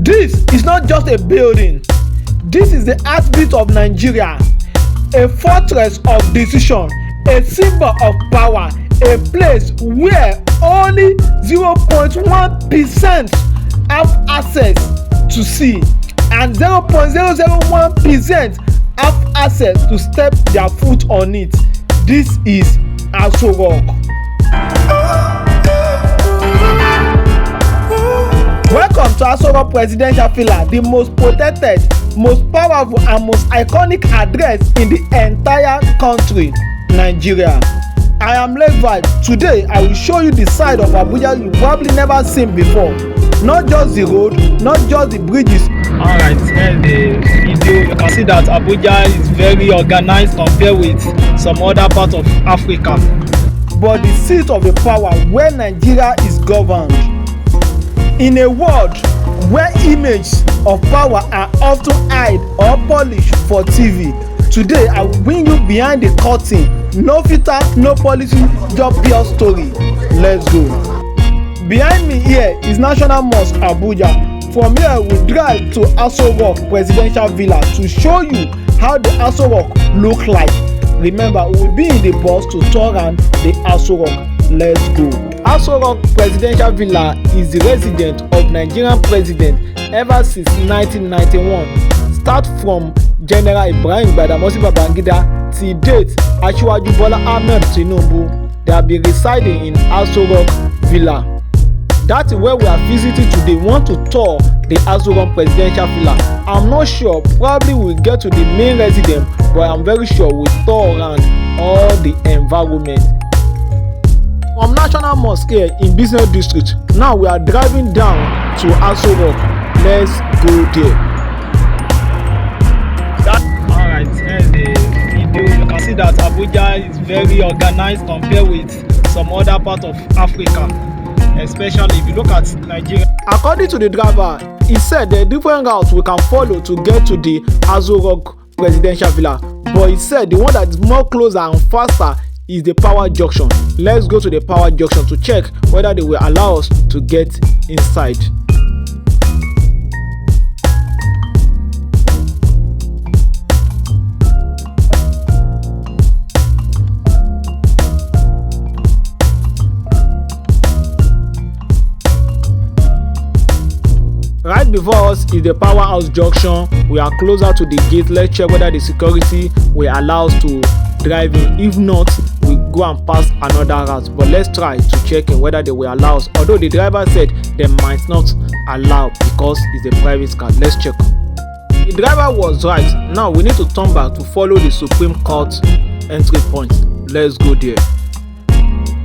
This is not just a building. This is the heartbeat of Nigeria, a fortress of decision, a symbol of power, a place where only 0.1% have access to see and 0.001% have access to step their foot on it. This is Aso Rock. Welcome to Aso Rock Presidential Villa, the most protected, most powerful and most iconic address in the entire country, Nigeria. I am LekVibe. Today I will show you the side of Abuja you probably never seen before. Not just the road, not just the bridges. Alright, here's the video. You can see that Abuja is very organized compared with some other parts of Africa. But the seat of the power where Nigeria is governed. In a world where images of power are often hide or polished for TV, today I will bring you behind the curtain. No filter, no policy, just pure story. Let's go. Behind me here is National Mosque Abuja. From here we drive to Aso Rock Presidential Villa to show you how the Aso Rock look like. Remember, we will be in the bus to tour around the Aso Rock. Let's go. Aso Rock Presidential Villa is the residence of Nigerian president ever since 1991. Start from General Ibrahim Badamasi Babangida till date Asiwaju Bola Ahmed Tinubu. They have been residing in Aso Rock Villa. That is where we are visiting today. We want to tour the Aso Rock Presidential Villa. I'm not sure, probably we'll get to the main residence, but I'm very sure we'll tour around all the environment. From National Mosque here in Business District, now we are driving down to Aso Rock. Let's go there. Alright, here's the video. You can see that Abuja is very organized compared with some other parts of Africa. Especially if you look at Nigeria. According to the driver, he said there are different routes we can follow to get to the Aso Rock Presidential Villa. But he said the one that is more closer and faster is the power junction. Let's go to the power junction to check whether they will allow us to get inside. Right before us is the powerhouse junction. We are closer to the gate. Let's check whether the security will allow us to drive in. If not, we go and pass another route. But let's try to check in whether they will allow us. Although the driver said they might not allow because it's a private car. Let's check. The driver was right. Now we need to turn back to follow the Supreme Court entry point. Let's go there.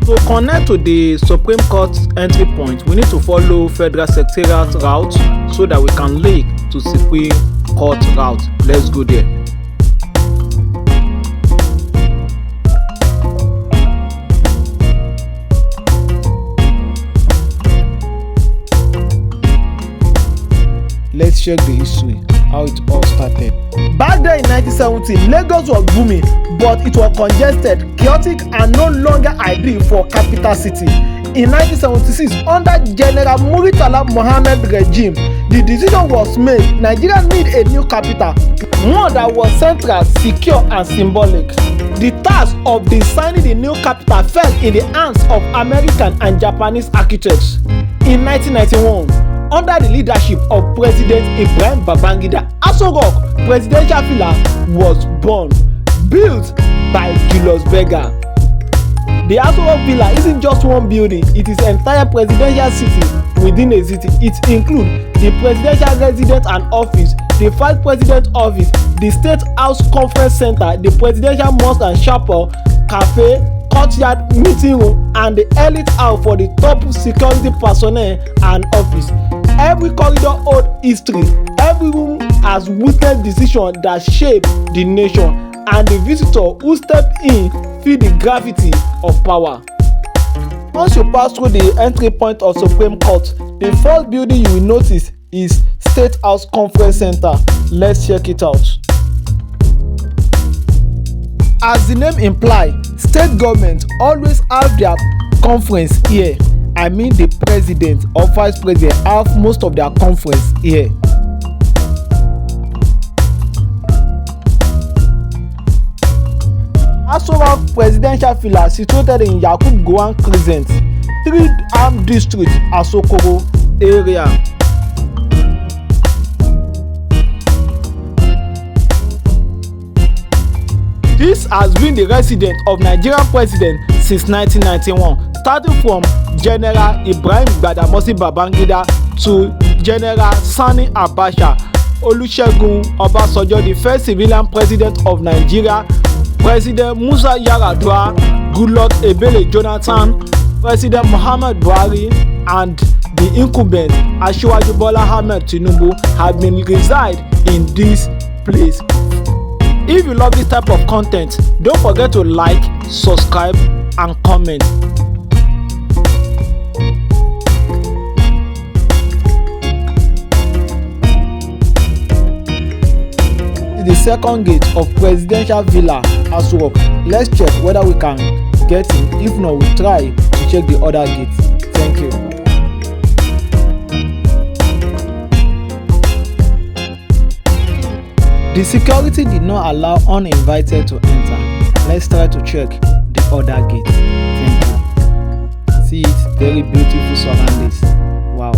To connect to the Supreme Court entry point, we need to follow Federal Secretariat route so that we can link to Supreme Court route. Let's go there. Let's check the history, how it all started. Back then in 1970, Lagos was booming, but it was congested, chaotic and no longer ideal for capital city. In 1976, under General Murtala Mohammed regime, the decision was made Nigeria need a new capital, one that was central, secure and symbolic. The task of designing the new capital fell in the hands of American and Japanese architects. In 1991, under the leadership of President Ibrahim Babangida, Aso Rock Presidential Villa was born, built by Julius Berger. The Aso Rock Villa isn't just one building, it is an entire presidential city within a city. It includes the presidential residence and office, the vice president office, the State House Conference Center, the presidential mosque and chapel, cafe, courtyard, meeting room, and the elite house for the top security personnel and office. Every corridor holds history. Every room has witnessed decisions that shape the nation, and the visitor who step in feel the gravity of power. Once you pass through the entry point of Supreme Court, the first building you will notice is State House Conference Center. Let's check it out. As the name implies, state government always have their conference here, I mean the president or vice president have most of their conference here. Aso Rock Presidential Villa situated in Yakub Gowon Crescent, 3 District, Asokoro area. This has been the residence of Nigerian president since 1991, starting from General Ibrahim Badamasi Babangida to General Sani Abacha, Olusegun Obasanjo, the first civilian president of Nigeria, President Musa Yar'Adua, Goodluck Ebele Jonathan, President Muhammad Buhari, and the incumbent Asiwaju Bola Ahmed Tinubu have been reside in this place. If you love this type of content, don't forget to like, subscribe, and comment. The second gate of Presidential Villa Aso Rock. Let's check whether we can get in. If not, we'll try to check the other gate. Thank you. The security did not allow uninvited to enter. Let's try to check the other gate. Thank you. See it, very beautiful surroundings. Wow,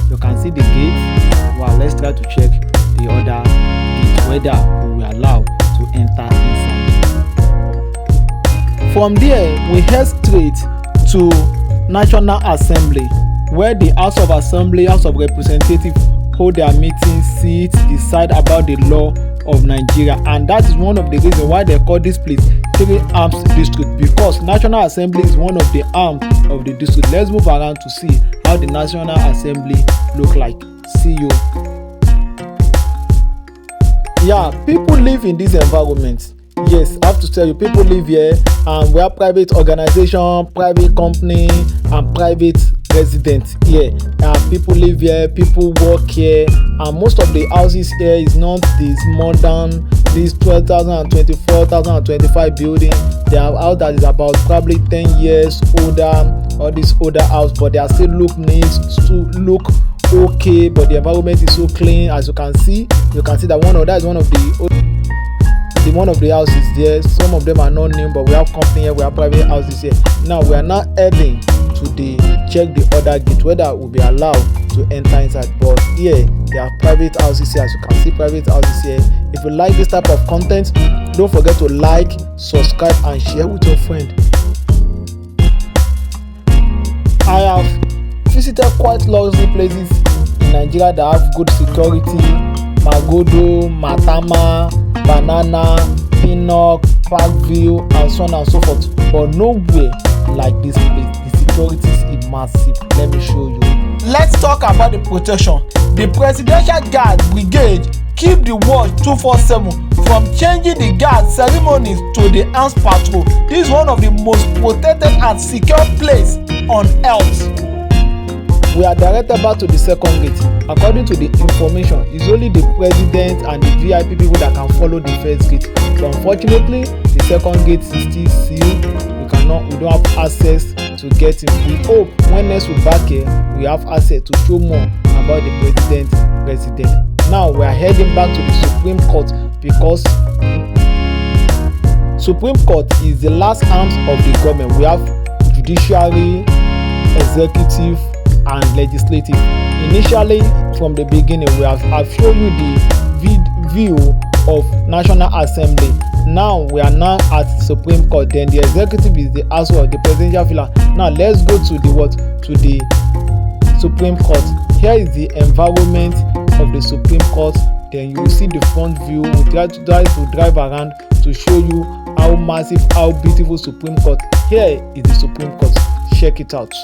you can see the gate. Wow, let's try to check the other gate, whether we will allow to enter inside. From there, we head straight to National Assembly, where the House of Assembly, House of Representatives hold their meetings, sit, decide about the law of Nigeria, and that is one of the reasons why they call this place 3 Arms District, because National Assembly is one of the arms of the district. Let's move around to see how the National Assembly look like. See you. Yeah, people live in this environment. Yes, I have to tell you, people live here, and we have private organization, private company, and private residents here. People live here, people work here, and most of the houses here is not this modern, this 12,024, 2025 building. They have house that is about probably 10 years older, or this older house, but they are still look neat, still look okay, but the environment is so clean. As you can see that that is one of the houses there. Some of them are not new, but we have company here, we have private houses here. Now we are now heading to check the other gate, whether we will be allowed to enter inside. But here there are private houses here. As you can see, private houses here. If you like this type of content, don't forget to like, subscribe, and share with your friend. I have visited quite luxury places in Nigeria that have good security: Magodo, Matama, Banana, Pinnock, Parkview, and so on and so forth. But nowhere like this place. The security is massive. Let me show you. Let's talk about the protection. The Presidential Guard Brigade keep the watch 247 from changing the guard ceremonies to the arms patrol. This is one of the most protected and secure place on earth. We are directed back to the second gate. According to the information, it's only the president and the VIP people that can follow the first gate. But unfortunately, the second gate is still sealed. We don't have access to get in. We hope when next we back here, we have access to show more about the president. Now we are heading back to the Supreme Court, because Supreme Court is the last arms of the government. We have judiciary, executive, and legislative. Initially, from the beginning, I've shown you the view of National Assembly. Now we are now at Supreme Court. Then the executive is the Aso of the Presidential Villa. Now let's go to the Supreme Court. Here is the environment of the Supreme Court. Then you will see the front view. We try to drive around to show you how massive, how beautiful Supreme Court. Here is the Supreme Court. Check it out.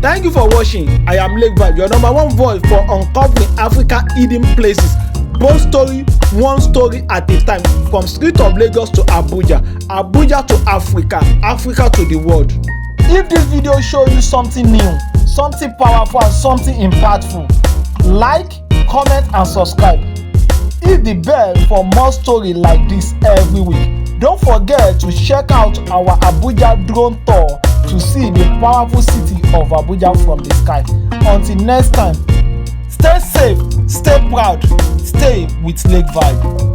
Thank you watching. I am LekVibe, your number one voice for uncovering Africa hidden places. Both story, one story at a time, from street of Lagos to Abuja, Abuja to Africa, Africa to the world. If this video show you something new, something powerful and something impactful, like, comment and subscribe. Hit the bell for more stories like this every week. Don't forget to check out our Abuja drone tour to see the powerful city of Abuja from the sky. Until next time, stay safe, stay proud, stay with LekVibe.